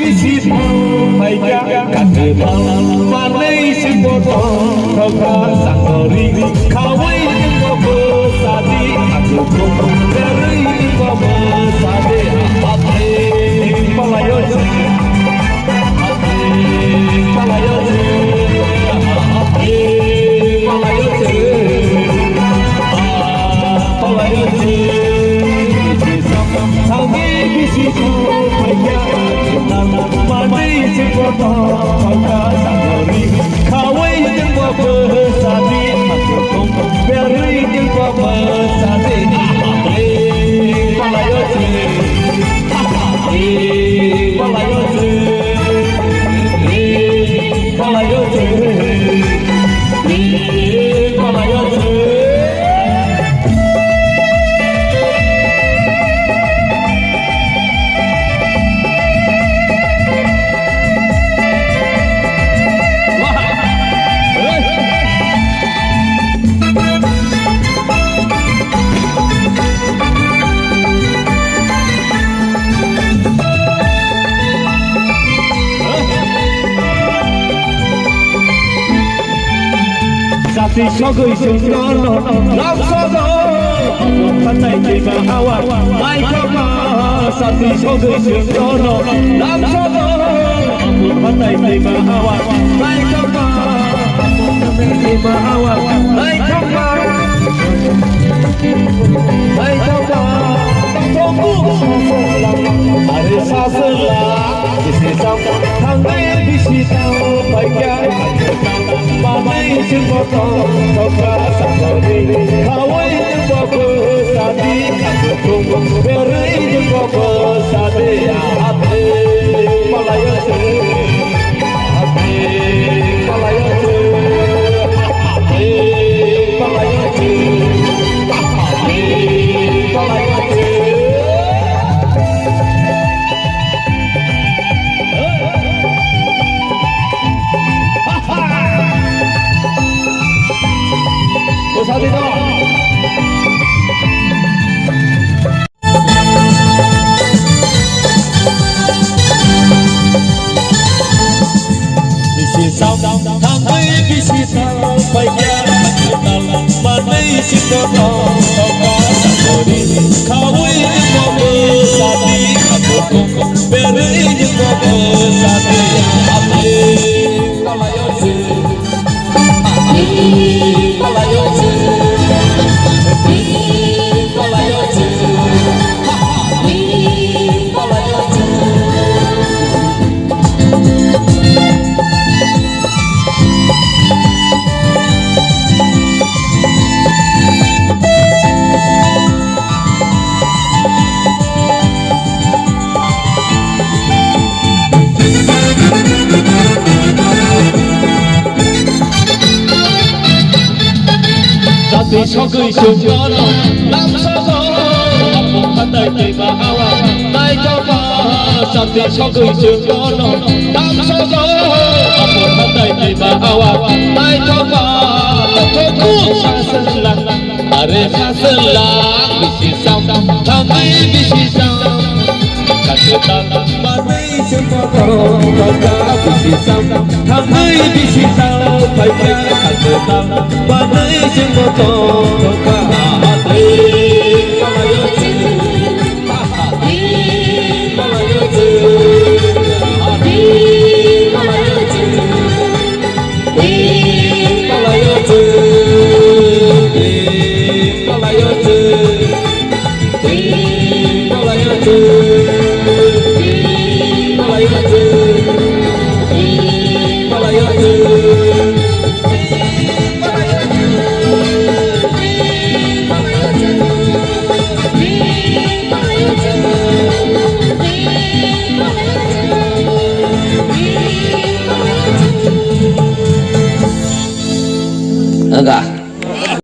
必须偷，大家干得偷，万里是波涛，偷卡上河里，靠位我不杀的，阿祖公，别人我不杀的，阿嘿，巴拉有子，阿嘿，巴拉有子，阿嘿，巴拉有子，巴拉有子。长夜必须走，太阳慢慢是波涛，靠卡上河里，靠位我不杀的，阿祖公，别人我不杀的，嘿，巴拉有子，嘿，巴拉有子，嘿，巴拉有子，嘿，巴拉有子。Sati sogoy sungnono, lam sogo, patay kay mahawa, ay kama. Sati sogoy sungnono, lam sogo, patay kay mahawa, ay kama. Kay mahawa, ay kama, ay kama. Tunggu sasalang, are sasalang, isi sama, hanggang bisi tahu baiknya. Mamai singkota, kau sakari, kawai jengkau sadi, tunggu beri jengkau sadi, hati malaya se, hati malaya se, hati malaya se, hati malaya se. Sabi to. Bisi sao thang ấy bisi sao phải kia tao mà đây xin cho tao có sao đi khao ấy có bơ sa đi aku cùng beri những có bơ sa đi ame kalayo si kalayo si Sati sogoy sungnono, lam sogo, apong patay kay mahawa, tay kama. Sati sogoy sungnono, lam sogo, apong patay kay mahawa, tay kama. Tunggu sasalang, are sasalang, bisi sam, kami bisi sam. Kagetan manay singkota, kau bisi sam, kami bisi sam. Baiknya kagetan manay singkota, hati malayo si, hati malayo si, hati malayo si, hati malayo si, hati malayo si, hati malayo si.